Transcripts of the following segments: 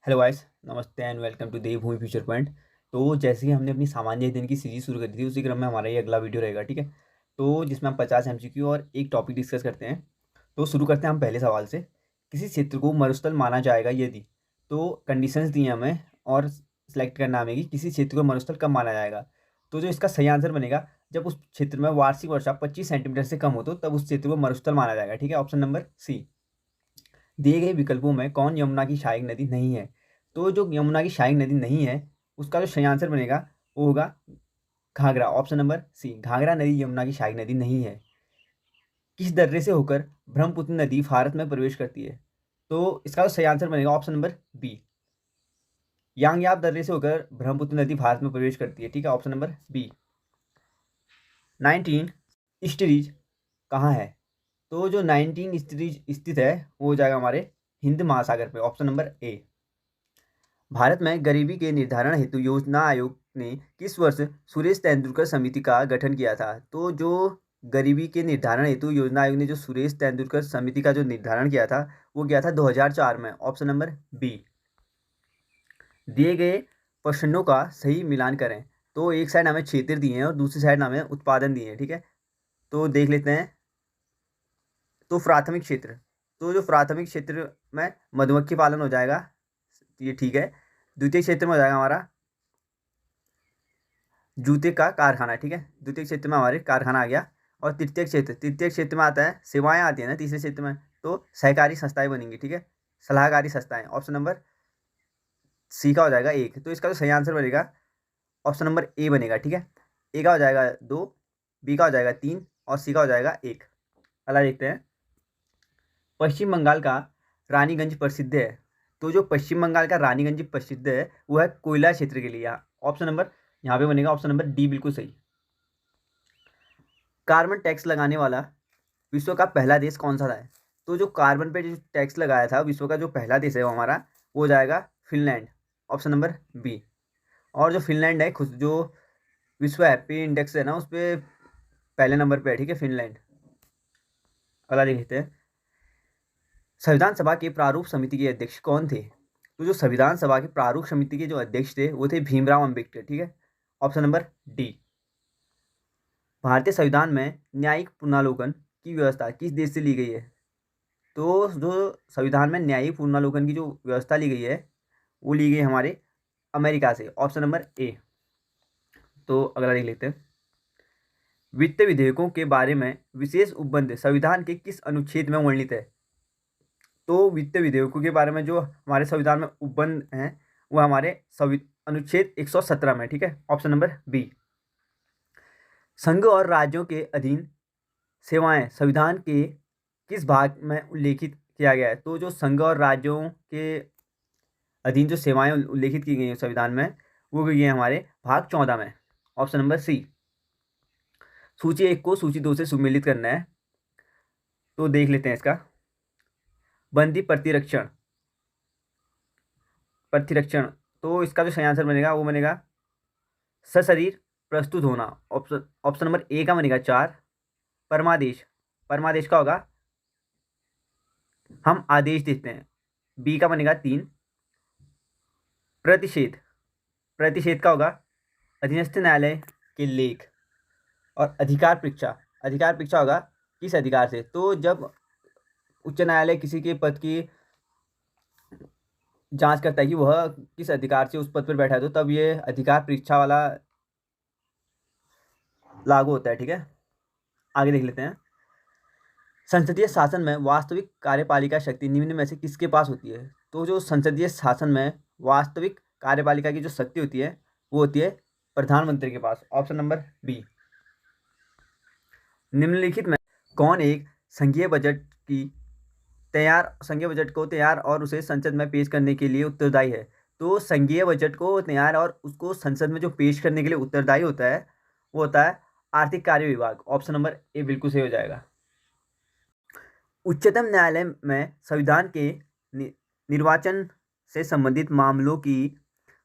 Hello guys, नमस्ते and welcome to Devbhoomi future point. तो जैसे कि हमने अपनी सामान्य दिन की सीरीज शुरू कर दी थी, उसी क्रम में हमारा ये अगला वीडियो रहेगा। ठीक है, तो जिसमें हम 50 MCQ और एक टॉपिक डिस्कस करते हैं। तो शुरू करते हैं हम पहले सवाल से। किसी क्षेत्र को मरुस्थल माना जाएगा यदि, तो कंडीशंस दी हैं हमें और सिलेक्ट करना हमें कि किसी क्षेत्र को मरुस्थल कब माना जाएगा। तो जो इसका सही आंसर बनेगा, जब उस क्षेत्र में वार्षिक वर्षा 25 सेंटीमीटर से कम हो तो तब उस क्षेत्र को मरुस्थल माना जाएगा। ठीक है, ऑप्शन नंबर सी। दिए गए विकल्पों में कौन यमुना की सहायक नदी नहीं है। तो जो यमुना की सहायक नदी नहीं है, उसका जो सही आंसर बनेगा वो होगा Ghaghara. Option number C, Ghaghara नदी यमुना की सहायक नदी नहीं है। किस दर्रे से होकर ब्रह्मपुत्र नदी भारत में प्रवेश करती है। तो इसका जो सही आंसर बनेगा ऑप्शन नंबर बी, यांगयाब दर्रे से होकर ब्रह्मपुत्र नदी भारत में प्रवेश करती है। ठीक है, ऑप्शन नंबर बी। 19 ईस्टरीज कहाँ है। तो जो 19 ईस्टरीज स्थित है वो हो जाएगा हमारे हिंद महासागर पे। ऑप्शन नंबर ए। भारत में गरीबी के निर्धारण हेतु योजना आयोग ने किस वर्ष सुरेश तेंदुलकर समिति का गठन किया था। तो जो गरीबी के निर्धारण हेतु योजना आयोग ने जो सुरेश तेंदुलकर समिति का जो निर्धारण किया था वो किया था 2004 में। Option number B. दिए गए प्रश्नों का सही मिलान करें। तो एक साइड हमें क्षेत्र दिए हैं और दूसरी साइड हमें उत्पादन दिए हैं। ठीक है, तो देख लेते हैं। तो प्राथमिक क्षेत्र, तो जो प्राथमिक क्षेत्र में मधुमक्खी पालन हो जाएगा, ये ठीक है। द्वितीय क्षेत्र में हो जाएगा हमारा जूते का कारखाना। ठीक है, द्वितीय क्षेत्र में हमारे कारखाना आ गया। और तृतीय क्षेत्र में आता है सेवाएं आती है ना तीसरे क्षेत्र में, तो सहकारी संस्थाएं बनेंगी। ठीक है, सलाहकारी संस्थाएं। ऑप्शन नंबर सी का हो जाएगा एक। तो इसका जो सही आंसर बनेगा ऑप्शन नंबर ए बनेगा। ठीक है, ए का हो जाएगा 2, बी का हो जाएगा 3 और सी का हो जाएगा 1। अगला देखते हैं। पश्चिम बंगाल का रानीगंज प्रसिद्ध है। तो जो पश्चिम बंगाल का रानीगंज प्रसिद्ध है वो है कोयला क्षेत्र के लिए। ऑप्शन नंबर यहाँ पे बनेगा ऑप्शन नंबर डी, बिल्कुल सही। कार्बन टैक्स लगाने वाला विश्व का पहला देश कौन सा था। तो जो कार्बन पे जो टैक्स लगाया था विश्व का जो पहला देश है वो हमारा वो हो जाएगा फिनलैंड। Option number B. और जो फिनलैंड है खुद जो विश्व हैप्पी इंडेक्स है ना उस पर पहले नंबर पे है। ठीक है, फिनलैंड। अगला देखते हैं। संविधान सभा के प्रारूप समिति के अध्यक्ष कौन थे। तो जो संविधान सभा के प्रारूप समिति के जो अध्यक्ष थे वो थे भीमराव अम्बेडकर। ठीक है, ऑप्शन नंबर डी। भारतीय संविधान में न्यायिक पुनरावलोकन की व्यवस्था किस देश से ली गई है। तो जो संविधान में न्यायिक पुनरावलोकन की जो व्यवस्था ली गई है वो ली गई हमारे अमेरिका से। ऑप्शन नंबर ए। तो अगला देख लेते हैं। वित्त विधेयकों के बारे में विशेष उपबंध संविधान के किस अनुच्छेद में वर्णित है। तो वित्त विधेयकों के बारे में जो हमारे संविधान में उपबंध हैं वो हमारे अनुच्छेद 117 में। ठीक है, ऑप्शन नंबर बी। संघ और राज्यों के अधीन सेवाएं संविधान के किस भाग में उल्लेखित किया गया है। तो जो संघ और राज्यों के अधीन जो सेवाएं उल्लेखित की गई हैं संविधान में वो गई है हमारे भाग 14 में। Option number C. सूची 1 को सूची 2 से सुमेलित करना है। तो देख लेते हैं इसका। बंदी प्रतिरक्षण, तो इसका जो सही आंसर बनेगा वो बनेगा सशरीर प्रस्तुत होना। ऑप्शन नंबर ए का बनेगा 4। परमादेश, परमादेश का होगा हम आदेश देते हैं। बी का बनेगा 3। प्रतिषेध, प्रतिषेध का होगा अधीनस्थ न्यायालय के लेख। और अधिकार परीक्षा होगा किस अधिकार से। तो जब उच्च न्यायालय किसी के पद की जांच करता है कि वह किस अधिकार से उस पद पर बैठा है तो तब ये अधिकार परीक्षा वाला लागू होता है। ठीक है, आगे देख लेते हैं। संसदीय शासन में वास्तविक कार्यपालिका शक्ति निम्न में से किसके पास होती है। तो जो संसदीय शासन में वास्तविक कार्यपालिका की जो शक्ति होती है वो होती है प्रधानमंत्री के पास। Option number B. निम्नलिखित में कौन एक संघीय बजट को तैयार और उसे संसद में पेश करने के लिए उत्तरदायी है। तो संघीय बजट को तैयार और उसको संसद में जो पेश करने के लिए उत्तरदायी होता है वो होता है आर्थिक कार्य विभाग। ऑप्शन नंबर ए बिल्कुल सही हो जाएगा। उच्चतम न्यायालय में संविधान के निर्वाचन से संबंधित मामलों की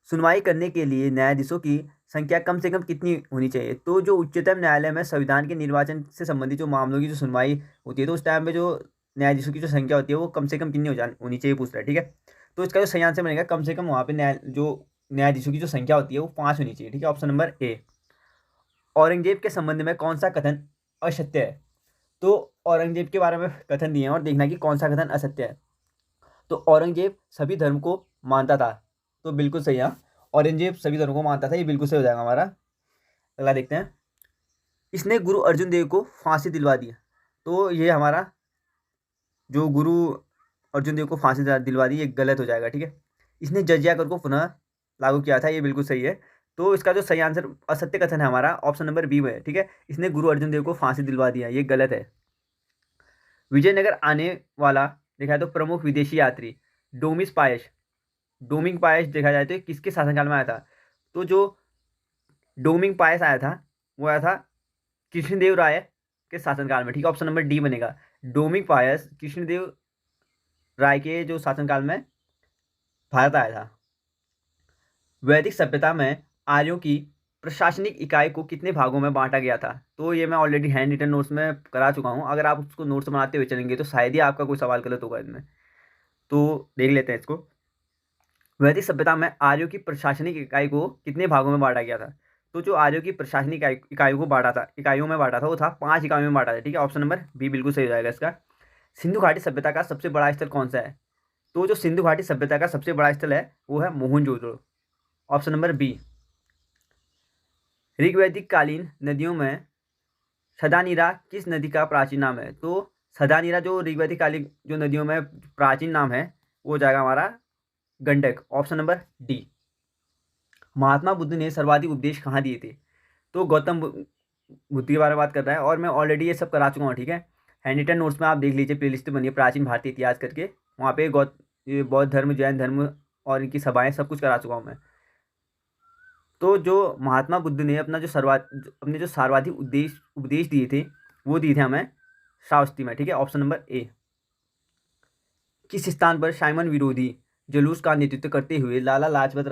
सुनवाई करने के लिए न्यायाधीशों की संख्या कम से कम कितनी होनी चाहिए। तो जो उच्चतम न्यायालय में संविधान के निर्वाचन से संबंधित जो मामलों की जो सुनवाई होती है तो उस टाइम पे जो न्यायाधीशों की जो संख्या होती है वो कम से कम कितनी होनी चाहिए पूछ रहा है। ठीक है, तो इसका जो सही आंसर बनेगा, कम से कम वहाँ पे न्यायाधीशों की जो संख्या होती है वो 5 होनी चाहिए। ठीक है, ऑप्शन नंबर ए। औरंगजेब के संबंध में कौन सा कथन असत्य है? तो औरंगजेब के बारे में कथन दिए हैं और देखना कि कौन सा कथन असत्य है। तो औरंगजेब सभी धर्म को मानता था, तो बिल्कुल सही है। औरंगजेब सभी धर्म को मानता था, ये बिल्कुल सही हो जाएगा हमारा। अगला देखते हैं। इसने गुरु अर्जुन देव को फांसी दिलवा दी। तो ये हमारा जो गुरु अर्जुन देव को फांसी दिलवा दी, ये गलत हो जाएगा। ठीक है, इसने जजिया कर को पुनः लागू किया था, ये बिल्कुल सही है। तो इसका जो सही आंसर असत्य कथन है हमारा ऑप्शन नंबर बी में है। ठीक है, इसने गुरु अर्जुन देव को फांसी दिलवा दिया, ये गलत है। विजयनगर आने वाला देखा जाए तो प्रमुख विदेशी यात्री डोमिस पायस, डोमिंग पायस देखा जाए तो ये किसके शासनकाल में आया था? तो जो डोमिंग पायस आया था वो आया था कृष्णदेव राय के शासनकाल में। ठीक है, ऑप्शन नंबर डी बनेगा। डोमिंग पायस कृष्णदेव राय के जो शासनकाल में भारत आया था। वैदिक सभ्यता में आर्यों की प्रशासनिक इकाई को कितने भागों में बांटा गया था? तो ये मैं ऑलरेडी हैंड रिटन नोट्स में करा चुका हूँ, अगर आप उसको नोट्स बनाते हुए चलेंगे तो शायद ही आपका कोई सवाल गलत होगा इनमें। तो देख लेते हैं इसको। वैदिक सभ्यता में आर्यों की प्रशासनिक इकाई को कितने भागों में बांटा गया था? तो जो आर्यों की प्रशासनिक इकाइयों को बांटा था, इकाइयों में बांटा था, वो था 5 इकाइयों में बांटा था। ठीक है, ऑप्शन नंबर बी बिल्कुल सही हो जाएगा इसका। सिंधु घाटी सभ्यता का सबसे बड़ा स्थल कौन सा है? तो जो सिंधु घाटी सभ्यता का सबसे बड़ा स्थल है वो है मोहनजोदड़ो, ऑप्शन नंबर बी। ऋग्वैदिक कालीन नदियों में सदानीरा किस नदी का प्राचीन नाम है? तो सदानीरा जो ऋग्वैदिक कालीन जो नदियों में प्राचीन नाम है वो जाएगा हमारा Gandak, option number D. Mahatma Buddha ने सर्वाधिक उपदेश कहाँ दिए थे? तो गौतम बुद्ध के बारे में बात कर रहा है और मैं ऑलरेडी ये सब करा चुका हूँ। ठीक है, हैंडरिटन नोट्स में आप देख लीजिए, प्लेलिस्ट बनी है प्राचीन भारतीय इतिहास करके, वहाँ पे ये बौद्ध धर्म, जैन धर्म और इनकी सभाएं सब कुछ करा चुका हूँ मैं। तो जो महात्मा बुद्ध ने अपने जो सर्वाधिक उपदेश दिए थे वो दिए थे हमें श्रावस्ती में। ठीक है, ऑप्शन नंबर ए। किस स्थान पर साइमन विरोधी जुलूस का नेतृत्व करते हुए लाला लाजपत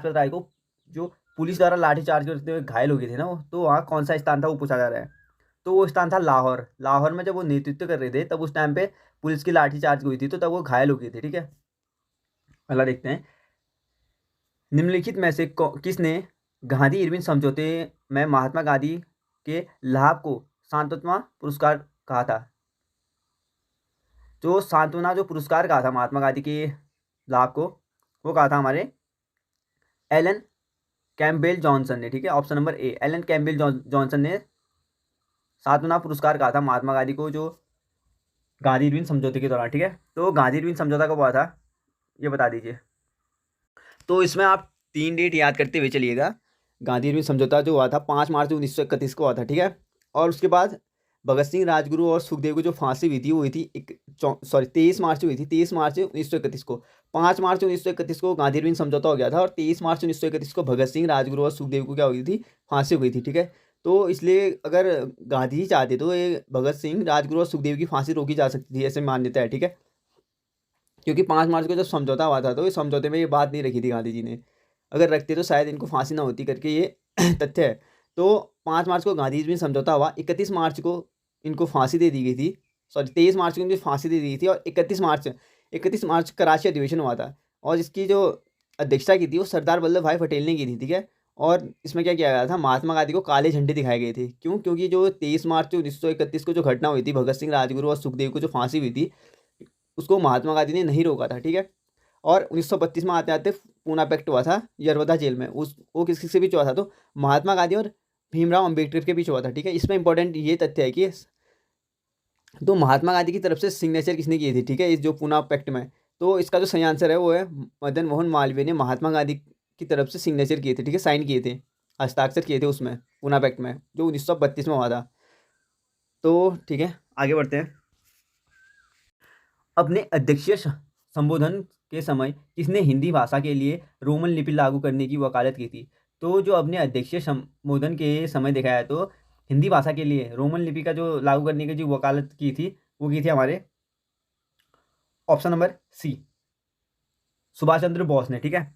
राय को जो पुलिस द्वारा लाठीचार्ज करते हुए घायल हो गए थे ना वो, तो वहाँ कौन सा स्थान था वो पूछा जा रहा है। तो वो स्थान था लाहौर। लाहौर में जब वो नेतृत्व कर रहे थे तब उस टाइम पे पुलिस की लाठीचार्ज हुई थी, तो तब वो घायल हो गए थे। ठीक है, अगला देखते हैं। निम्नलिखित में से किसने गांधी इरविन समझौते में महात्मा गांधी के लाभ को सांत्वना पुरस्कार कहा था? जो सांत्वना जो पुरस्कार कहा था महात्मा गांधी के लाभ को, वो कहा था हमारे एलन कैम्पबेल जॉनसन ने। ठीक है, option number A, Alan Campbell Johnson ने सांत्वना पुरस्कार कहा था महात्मा गांधी को जो गांधी इरविन समझौते के दौरान। ठीक है, तो गांधी इरविन समझौता कब हुआ था ये बता दीजिए। तो इसमें आप 3 डेट याद करते हुए चलिएगा। गांधी इरविन समझौता जो हुआ था 5 मार्च 1931 को हुआ था। ठीक है, और उसके बाद भगत सिंह, राजगुरु और सुखदेव को जो फांसी हुई थी वो हुई थी 23 मार्च को हुई थी, 23 मार्च 1931 को। 5 मार्च 1931 को गांधी इरविन समझौता हो गया था और 23 मार्च 1931 को भगत सिंह, राजगुरु और सुखदेव को क्या हुई थी? फांसी हुई थी। ठीक है, तो इसलिए अगर गांधी जी चाहते तो ये भगत सिंह, राजगुरु और सुखदेव की फांसी रोकी जा सकती थी, ऐसे मान्यता है। ठीक है, क्योंकि 5 मार्च को जब समझौता हुआ था तो इस समझौते में ये बात नहीं रखी थी गांधी जी ने, अगर रखते तो शायद इनको फांसी ना होती करके ये तथ्य है। तो 5 मार्च को गांधी जी में समझौता हुआ, 31 मार्च को इनको फांसी दे दी गई थी, 23 मार्च को इनको फांसी दे दी गई थी, और 31 मार्च कराची अधिवेशन हुआ था और इसकी जो अध्यक्षता की थी वो सरदार वल्लभ भाई पटेल ने की थी। ठीक है, और इसमें क्या किया गया था? महात्मा गांधी को काले झंडे दिखाए गए थे। क्यों? क्योंकि जो 23 मार्च 1931 को जो घटना हुई थी, भगत सिंह, राजगुरु और सुखदेव को जो फांसी हुई थी, उसको महात्मा गांधी ने नहीं रोका था। ठीक है, और 1932 में आते आते पूना पैक्ट हुआ था यरवदा जेल में, उस वो किस किसके बीच हुआ था? तो महात्मा गांधी और भीमराव अंबेडकर के बीच हुआ था। ठीक है, इसमें इंपॉर्टेंट ये तथ्य है कि तो महात्मा गांधी की तरफ से सिग्नेचर किसने किए थे? ठीक है, इस जो पूना पैक्ट में, तो इसका जो सही आंसर है वो है मदन मोहन मालवीय ने महात्मा गांधी की तरफ से सिग्नेचर किए थे। ठीक है, साइन किए थे, हस्ताक्षर किए थे उसमें, पूना पैक्ट में, जो 1932 में हुआ था। तो ठीक है, आगे बढ़ते हैं। अपने अध्यक्षीय संबोधन के समय किसने हिंदी भाषा के लिए रोमन लिपि लागू करने की वकालत की थी? तो जो अपने अध्यक्षीय संबोधन के समय देखा है तो हिंदी भाषा के लिए रोमन लिपि का जो लागू करने की जो वकालत की थी वो की थी हमारे ऑप्शन नंबर सी, सुभाष चंद्र बोस ने। ठीक है,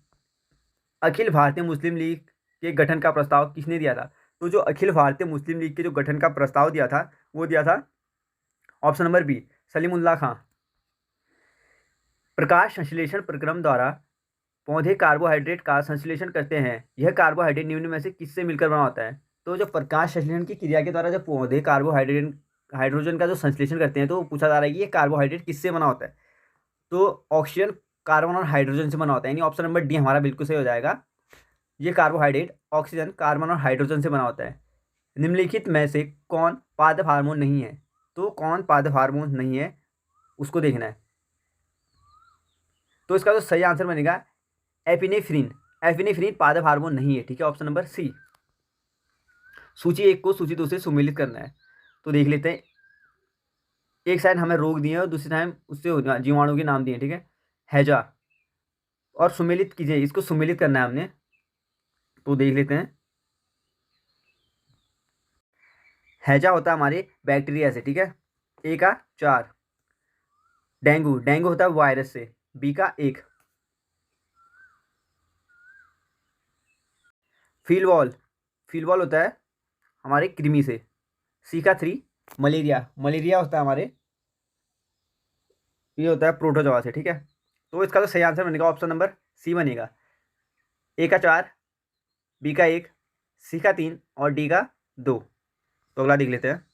अखिल भारतीय मुस्लिम लीग के गठन का प्रस्ताव किसने दिया था? तो जो अखिल भारतीय मुस्लिम लीग के जो गठन का प्रस्ताव दिया था वो दिया था ऑप्शन नंबर बी, सलीमुल्लाह खां। प्रकाश संश्लेषण प्रक्रम द्वारा पौधे कार्बोहाइड्रेट का संश्लेषण करते हैं। यह कार्बोहाइड्रेट निम्न में से किससे मिलकर बना होता है? तो जो प्रकाश संश्लेषण की क्रिया के द्वारा जब पौधे कार्बोहाइड्रेट हाइड्रोजन का जो संश्लेषण करते हैं तो पूछा जा रहा है कि ये कार्बोहाइड्रेट किससे बना होता है? तो ऑक्सीजन, कार्बन और हाइड्रोजन से बना होता है, यानी ऑप्शन नंबर डी हमारा बिल्कुल सही हो जाएगा। ये कार्बोहाइड्रेट ऑक्सीजन, कार्बन और हाइड्रोजन से बना होता है। निम्नलिखित में से कौन पादप हार्मोन नहीं है? तो कौन पादप हार्मोन नहीं है उसको देखना है। तो इसका जो सही आंसर बनेगा एपिनेफ्रिन। एपिनेफ्रिन पादप हार्मोन नहीं है, ठीक है, ऑप्शन नंबर सी। सूची 1 को सूची 2 से सुमेलित करना है, तो देख लेते हैं। एक साइड हमें रोग दिए और दूसरी टाइम उससे जीवाणु के नाम दिए, ठीक है। हैजा और सुमेलित कीजिए, इसको सुमेलित करना है हमने, तो देख लेते हैं। हैजा होता है हमारे बैक्टीरिया से, ठीक है। ए का 4। डेंगू, डेंगू होता है वायरस से, बी का 1। फीलवॉल, फीलवॉल होता है हमारे कृमि से, सी का 3। मलेरिया, मलेरिया होता है हमारे, ये होता है प्रोटोजोआ से, ठीक है। तो इसका तो सही आंसर बनेगा ऑप्शन नंबर सी बनेगा। ए का 4, बी का 1, सी का 3 और डी का 2। तो अगला देख लेते हैं।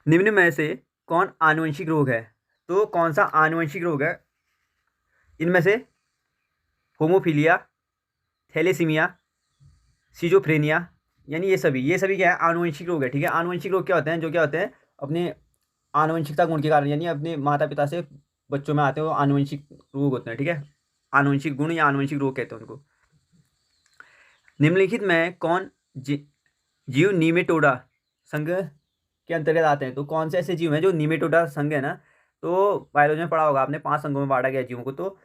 निम्न में से कौन आनुवंशिक रोग है? तो कौन सा आनुवंशिक रोग है? इनमें से होमोफीलिया, थैलेसीमिया, सिजोफ्रेनिया, यानी ये सभी क्या है? आनुवंशिक रोग है, ठीक है। आनुवंशिक रोग क्या होते हैं? जो क्या होते हैं अपने आनुवंशिकता गुण के कारण, यानी अपने माता पिता से बच्चों में आते हैं, वो आनुवंशिक रोग होते हैं, ठीक है। आनुवंशिक गुण या आनुवंशिक रोग कहते हैं उनको। निम्नलिखित में कौन जीव नीमेटोडा संघ के अंतर्गत आते हैं? तो कौन से ऐसे जीव हैं जो नीमेटोडा संघ है ना, तो बायोलॉजी में पढ़ा होगा आपने, 5 संघों में बांटा गया जीवों को। तो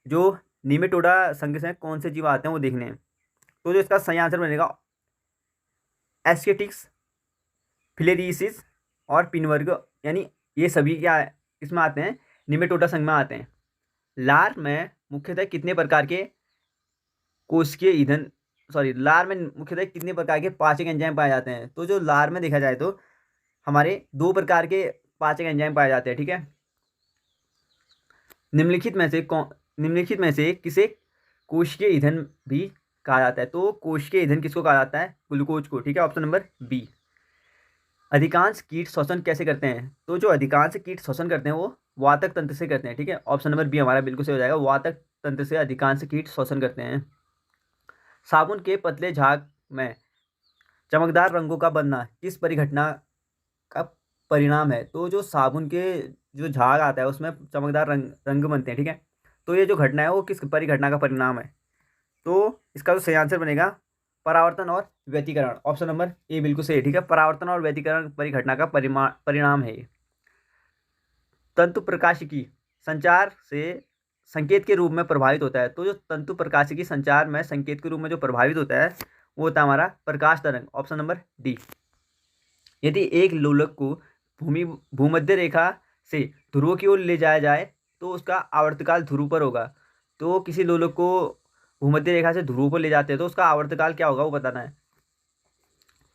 जो नीमेटोडा संघ से कौन से जीव आते हैं वो देखने हैं। तो जो इसका सही आंसर बनेगा एस्केटिक्स, फिलेरिसिस और पिनवर्ग, यानी ये सभी क्या इसमें आते हैं? निमेटोडा संघ में आते हैं। लार में मुख्यतः कितने प्रकार के कोशिकीय ईंधन लार में मुख्यतः कितने प्रकार के पाचक एंजाइम पाए जाते हैं? तो जो लार में देखा जाए तो हमारे 2 प्रकार के पाचक एंजाइम पाए जाते हैं, ठीक है। निम्नलिखित में से किसे कोशिकीय ईंधन भी कहा जाता है? तो कोशिकीय ईंधन किसको कहा जाता है? ग्लूकोज को, ठीक है, ऑप्शन नंबर बी। अधिकांश कीट श्वसन कैसे करते हैं? तो जो अधिकांश कीट श्वसन करते हैं वो वातक तंत्र से करते हैं, ठीक है। ऑप्शन नंबर बी हमारा बिल्कुल सही हो जाएगा। वातक तंत्र से अधिकांश कीट श्वसन करते हैं। साबुन के पतले झाग में चमकदार रंगों का बनना किस परिघटना का परिणाम है? तो जो साबुन के जो झाग आता है उसमें चमकदार रंग बनते हैं, ठीक है। तो ये जो घटना है वो किस परिघटना का परिणाम है? तो इसका जो सही आंसर बनेगा परावर्तन और व्यतिकरण, ऑप्शन नंबर ए बिल्कुल सही है, ठीक है। परावर्तन और व्यतिकरण परिघटना का परिणाम है ये। तंतु प्रकाशिकी संचार से संकेत के रूप में प्रभावित होता है। तो जो तंतु प्रकाशिकी संचार में संकेत के रूप में जो प्रभावित होता है वो होता है हमारा प्रकाश तरंग, ऑप्शन नंबर डी। यदि एक लोलक को भूमध्य रेखा से ध्रुव की ओर ले जाया जाए तो उसका आवर्तकाल ध्रुव पर होगा। तो किसी लोलक को भूमध्य रेखा से ध्रुव पर ले जाते हैं तो उसका आवर्तकाल क्या होगा वो बताना है।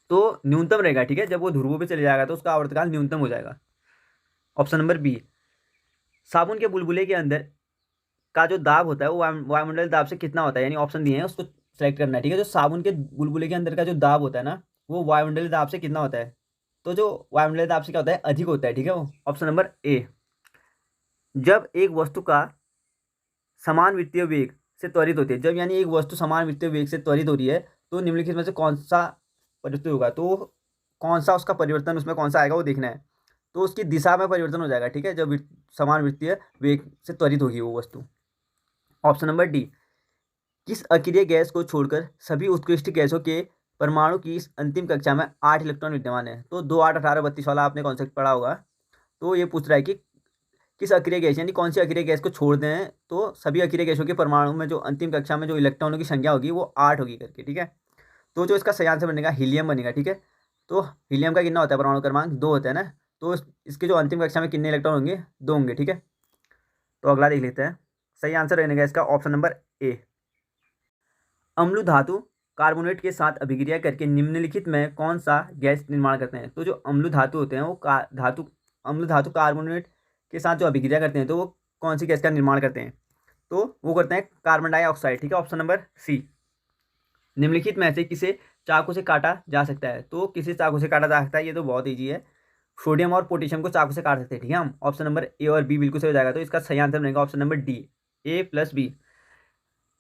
तो न्यूनतम रहेगा, ठीक है। जब वो ध्रुव पे चले जाएगा तो उसका आवर्तकाल न्यूनतम हो जाएगा, ऑप्शन नंबर बी। साबुन के बुलबुले के अंदर का जो दाब होता है वो वायुमंडल दाब से कितना होता है, यानी ऑप्शन दिए हैं उसको सेलेक्ट करना है, ठीक है। जो साबुन के बुलबुले के अंदर का जो दाब होता है ना वो वायुमंडलीय दाब से कितना होता है? तो जो वायुमंडलीय दाब से क्या होता है? अधिक होता है, ठीक है। वो ऑप्शन नंबर ए। जब एक वस्तु का समान वित्तीय वेग से त्वरित होती है, जब यानी एक वस्तु समान वित्तीय वेग से त्वरित हो रही है तो निम्नलिखित में से कौन सा परिवर्तन होगा? तो कौन सा उसका परिवर्तन उसमें कौन सा आएगा वो देखना है। तो उसकी दिशा में परिवर्तन हो जाएगा, ठीक है, जब समान वित्तीय वेग से त्वरित होगी वो वस्तु, ऑप्शन नंबर डी। किस अक्रिय गैस को छोड़कर सभी उत्कृष्ट गैसों के परमाणु की इस अंतिम कक्षा में 8 इलेक्ट्रॉन विद्यमान है? तो 2 8 18 32 वाला आपने कॉन्सेप्ट पढ़ा होगा। तो ये पूछ रहा है कि किस अक्रिय गैस यानी कौन सी अक्रिय गैस को छोड़ दें तो सभी अक्रिय गैसों के परमाणु में जो अंतिम कक्षा में जो इलेक्ट्रॉनों की संख्या होगी वो 8 होगी करके, ठीक है। तो जो इसका सही आंसर बनेगा हीलियम बनेगा, ठीक है। तो हीलियम का कितना होता है परमाणु क्रमांक? 2 होता है ना। तो इसके जो अंतिम कक्षा में कितने इलेक्ट्रॉन होंगे? 2 होंगे, ठीक है। तो अगला देख लेते हैं। सही आंसर बनेगा इसका ऑप्शन नंबर ए। अम्ल धातु कार्बोनेट के साथ अभिक्रिया करके निम्नलिखित में कौन सा गैस निर्माण करते हैं? तो जो अम्ल धातु होते हैं वो अम्ल धातु कार्बोनेट के साथ जो अभिक्रिया करते हैं तो वो कौन सी गैस का निर्माण करते हैं, तो वो करते हैं कार्बन डाइऑक्साइड, ठीक है। Option number C. निम्नलिखित में से किसे चाकू से काटा जा सकता है, तो किसे चाकू से काटा जा सकता है, ये तो बहुत ईजी है। सोडियम और पोटेशियम को चाकू से काट सकते हैं, ठीक है हम। ऑप्शन नंबर ए और बी बिल्कुल सही हो जाएगा, तो इसका सही आंसर बनेगा ऑप्शन नंबर डी, A+B।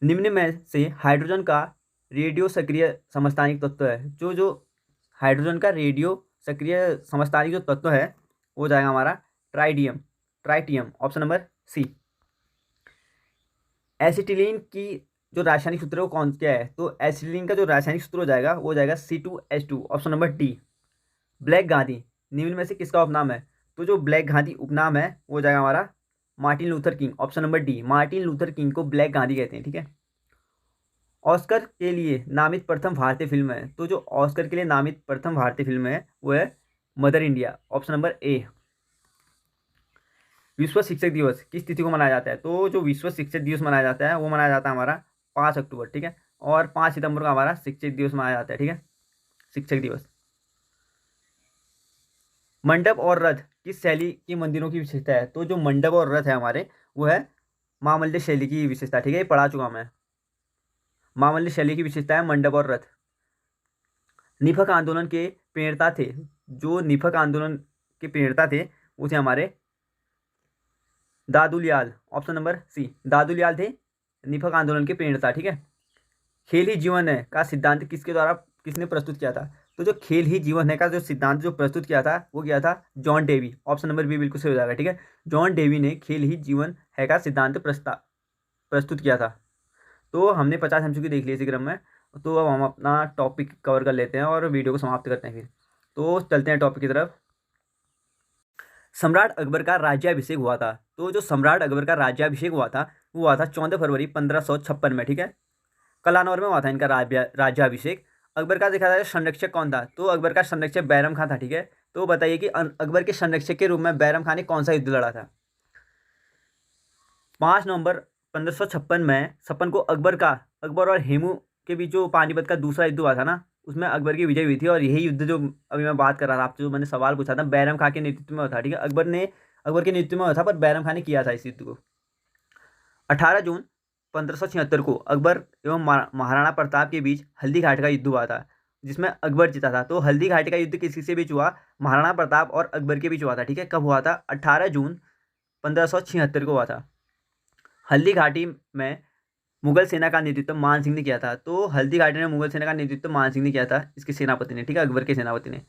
निम्न में से हाइड्रोजन का रेडियो सक्रिय समस्थानिक तत्व है, जो जो हाइड्रोजन का रेडियो सक्रिय समस्थानिक जो तत्व है वो जाएगा हमारा tritium, option number C. Acetylene की जो रासायनिक सूत्र है वो कौन क्या है, तो एसिटिलीन का जो रासायनिक सूत्र हो जाएगा वो जाएगा C2H2, option number D. Black Gandhi निम्न में से किसका उपनाम है, तो जो ब्लैक गांधी उपनाम है वो जाएगा हमारा Martin Luther king, option number D. Martin Luther king को ब्लैक गांधी कहते हैं, ठीक है। ऑस्कर के लिए नामित प्रथम भारतीय फिल्म है, तो जो ऑस्कर के लिए नामित प्रथम भारतीय फिल्म है वो है मदर इंडिया, ऑप्शन नंबर ए। विश्व शिक्षक दिवस किस तिथि को मनाया जाता है, तो जो विश्व शिक्षक दिवस मनाया जाता है वो मनाया जाता है हमारा 5 अक्टूबर, ठीक है। और 5 सितंबर को हमारा शिक्षक दिवस मनाया जाता है, ठीक है, शिक्षक दिवस। मंडप और रथ किस शैली के मंदिरों की विशेषता है, तो जो मंडप और रथ है हमारे वो है महामल्य शैली की विशेषता, ठीक है, ये पढ़ा चुका मैं। महामल्य शैली की विशेषता है मंडप और रथ। निफक आंदोलन के प्रेरता थे, जो निफक आंदोलन के प्रेरता थे वो थे हमारे दादुलियाल, ऑप्शन नंबर सी। दादुलियाल थे निफक आंदोलन के प्रेरता, ठीक है। खेल ही जीवन है का सिद्धांत किसके द्वारा किसने प्रस्तुत किया था, तो जो खेल ही जीवन है का जो सिद्धांत जो प्रस्तुत किया था वो किया था John Davy, option number B बिल्कुल सही हो जाएगा, ठीक है। जॉन डेवी ने खेल ही जीवन है का सिद्धांत प्रस्तुत किया था। तो हमने 50 MCQ देख लिए इसी क्रम में, तो अब हम अपना टॉपिक कवर कर लेते हैं और वीडियो को समाप्त करते हैं फिर। तो चलते हैं टॉपिक की तरफ। सम्राट अकबर का राज्याभिषेक हुआ था, तो जो सम्राट अकबर का राज्याभिषेक हुआ था वो हुआ था 14 फरवरी 1556 में, ठीक है। कलानौर में हुआ था इनका राज्याभिषेक। अकबर का देखा जाए संरक्षक कौन था, तो अकबर का संरक्षक बैरम खान था, ठीक है। तो बताइए कि अकबर के संरक्षक के रूप में बैरम खान ने कौन सा युद्ध लड़ा था। 5 नवंबर 1556 में छप्पन को अकबर और हेमू के बीच जो पानीपत का दूसरा युद्ध हुआ था ना, उसमें अकबर की विजय हुई थी। और यही युद्ध जो अभी मैं बात कर रहा था आपसे, जो मैंने सवाल पूछा था, बैरम खान के नेतृत्व में हुआ था, ठीक है। अकबर के नेतृत्व में हुआ था, पर बैरम खान ने किया था इस युद्ध को। 18 जून 1576 को अकबर एवं महाराणा प्रताप के बीच हल्दी घाटी का युद्ध हुआ था, जिसमें अकबर जीता था। तो हल्दी घाटी का युद्ध किसके बीच हुआ, महाराणा प्रताप और अकबर के बीच हुआ था, ठीक है। कब हुआ था, 18 जून 1576 को हुआ था। हल्दी घाटी में मुगल सेना का नेतृत्व मान सिंह ने किया था, तो हल्दी घाटी में मुगल सेना का नेतृत्व मान सिंह ने किया था, इसके सेनापति ने, ठीक है, अकबर के सेनापति ने।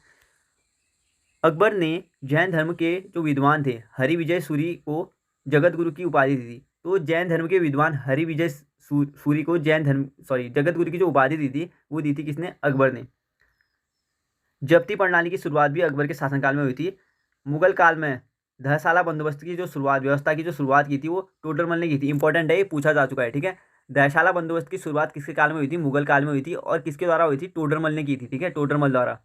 अकबर ने जैन धर्म के जो विद्वान थे हरिविजय सूरी को जगत गुरु की उपाधि दी थी। तो जैन धर्म के विद्वान हरिविजय सूरी को जगत गुरु की जो उपाधि दी थी वो दी थी किसने, अकबर ने। जब्ती प्रणाली की शुरुआत भी अकबर के शासनकाल में हुई थी। मुगल काल में धर्मशाला बंदोबस्त की जो व्यवस्था की जो शुरुआत की थी वो टोडरमल ने की थी। इंपॉर्टेंट है, ये पूछा जा चुका है, ठीक है। धर्मशाला बंदोबस्त की शुरुआत किसके काल में हुई थी, मुगल काल में हुई थी, और किसके द्वारा हुई थी, टोडरमल ने की थी, ठीक है, टोडरमल द्वारा।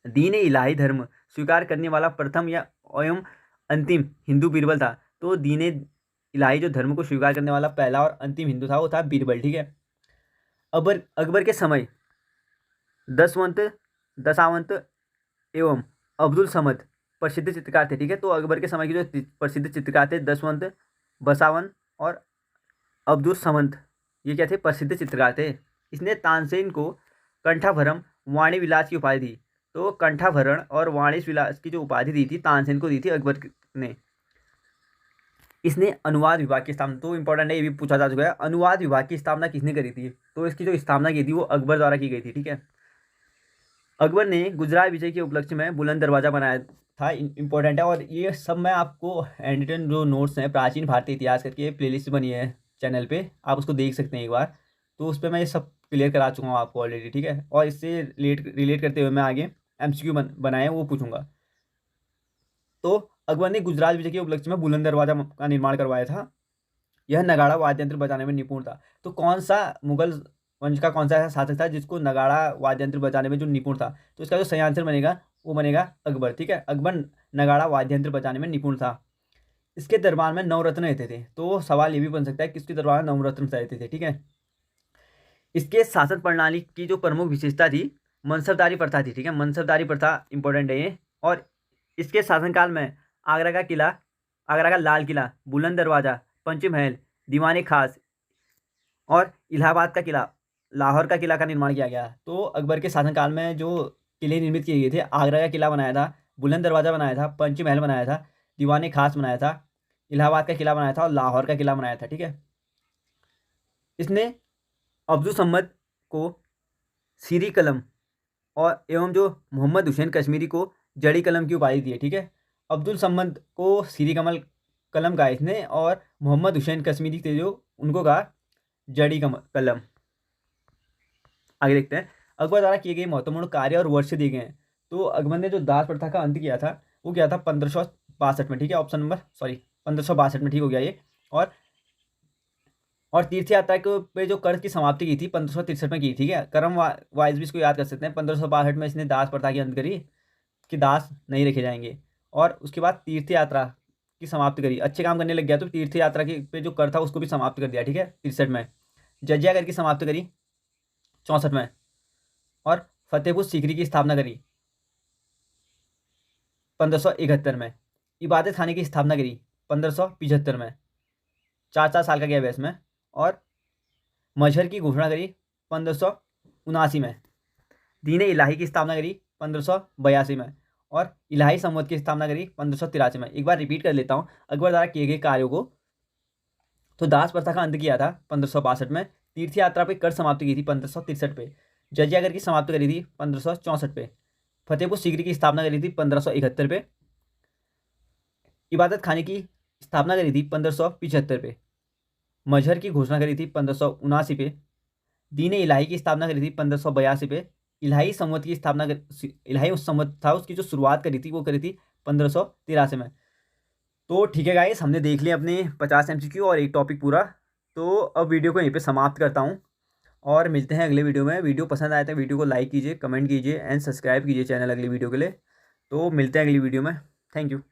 दीन इलाही धर्म स्वीकार करने वाला प्रथम या एवं अंतिम हिंदू बीरबल था। तो दीन इलाही जो धर्म को स्वीकार करने वाला पहला और अंतिम हिंदू था वो था बीरबल, ठीक है। अकबर के समय दसावंत एवं अब्दुल समद प्रसिद्ध चित्रकार थे, ठीक है। तो अकबर के समय के जो प्रसिद्ध चित्रकार थे दसवंत, बसावन और अब्दुल समद, ये क्या थे, प्रसिद्ध चित्रकार थे। इसने तानसेन को कंठाभरम वाणी विलास की उपाधि दी। तो कंठाभरण और वाणी विलास की जो उपाधि दी थी तानसेन को दी थी अकबर ने। इसने अनुवाद विभाग की स्थापना, तो इंपॉर्टेंट है, ये भी पूछा जा चुका है, अनुवाद विभाग की स्थापना किसने करी थी, तो इसकी जो स्थापना की थी वो अकबर द्वारा की गई थी, ठीक है। अकबर ने गुजरात विजय के उपलक्ष्य में बुलंद दरवाजा बनाया था, इंपॉर्टेंट है। और ये सब मैं आपको हैंडरिटन जो नोट्स हैं प्राचीन भारतीय इतिहास करके प्लेलिस्ट बनी है चैनल पे, आप उसको देख सकते हैं एक बार। तो उस पर मैं ये सब क्लियर करा चुका हूँ आपको ऑलरेडी, ठीक है। और इससे रिलेट करते हुए मैं आगे MCQ बनाए वो पूछूंगा। तो अकबर ने गुजरात विजय के उपलक्ष्य में बुलंद दरवाजा का निर्माण करवाया था। यह नगाड़ा वाद्य यंत्र बजाने में निपुण था। तो कौन सा मुगल वंश का कौन सा ऐसा शासक था जिसको नगाड़ा वाद्य यंत्र बजाने में जो निपुण था, तो इसका जो सही आंसर बनेगा वो बनेगा अकबर, ठीक है। अकबर नगाड़ा वाद्य यंत्र बजाने में निपुण था। इसके दरबार में नवरत्न रहते थे। तो सवाल ये भी बन सकता है किसके दरबार में नवरत्न रहते थे, ठीक है। इसके शासन प्रणाली की जो प्रमुख विशेषता थी मनसबदारी प्रथा थी, ठीक है। मनसबदारी प्रथा इंपॉर्टेंट है ये। और इसके शासनकाल में आगरा का किला आगरा का लाल किला, बुलंद दरवाज़ा, पंच महल, दीवान खास और इलाहाबाद का किला, लाहौर का किला का निर्माण किया गया। तो अकबर के शासनकाल में जो किले निर्मित किए गए थे, आगरा का किला बनाया था, बुलंद दरवाज़ा बनाया था, पंच महल बनाया था, दीवान खास बनाया था, इलाहाबाद का किला बनाया था और लाहौर का किला बनाया था। ठीक है। इसने अब्दुल सम्मद को सीरी कलम और एवं जो मोहम्मद हुसैन कश्मीरी को जड़ी कलम की उपाधि दी है। ठीक है। अब्दुल सम्मद को सीरी कलम कहा इसने और मोहम्मद हुसैन कश्मीरी थे जो उनको कहा जड़ी कलम। आगे देखते हैं अकबर द्वारा किए गए महत्वपूर्ण कार्य और वर्ष दिए गए हैं। तो अकबर ने जो दास प्रथा का अंत किया था वो किया था 1562 में। ठीक है। ऑप्शन नंबर 1562 में ठीक हो गया ये। और तीर्थ यात्रा के पे जो कर की समाप्ति की थी 1563 में की। ठीक है। क्रम वाइज भी इसको याद कर सकते हैं। 1562 में इसने दास प्रथा की अंत करी कि दास नहीं रखे जाएंगे और उसके बाद तीर्थ यात्रा की समाप्ति करी। अच्छे काम करने लग गया तो तीर्थ यात्रा के पे जो कर था उसको भी समाप्त कर दिया। ठीक है। 63 में जजिया कर की समाप्त करी 64 में और फतेहपुर सीकरी की स्थापना करी 1571 में। इबादत खाने की स्थापना करी 1575 में। 4 साल का गया है इसमें। और मजहर की घोषणा करी 1579 में। दीन इलाही की स्थापना करी 1582 में और इलाही संवत की स्थापना करी 1583 में। एक बार रिपीट कर लेता हूँ अकबर द्वारा किए गए कार्यों को। तो दास प्रथा का अंत किया था 1562 में। तीर्थ यात्रा पे कर समाप्ति की थी 1563 पे। जजिया कर की समाप्ति करी थी 1564 पे। फतेहपुर सीकरी की स्थापना करी थी 1571 पे। इबादत खाने की स्थापना करी थी 1575 पे। मजहर की घोषणा करी थी 1579 पे। दीन इलाही की स्थापना करी थी 1582 पे। इलाही संवत की स्थापना इलाही संवत था उसकी जो शुरुआत करी थी वो करी थी 1583 में। तो ठीक है गाइस, हमने देख लिया अपने 50 MCQ और एक टॉपिक पूरा। तो अब वीडियो को यहीं पे समाप्त करता हूँ और मिलते हैं अगले वीडियो में। वीडियो पसंद आया तो वीडियो को लाइक कीजिए, कमेंट कीजिए एंड सब्सक्राइब कीजिए चैनल अगली वीडियो के लिए। तो मिलते हैं अगली वीडियो में। Thank you.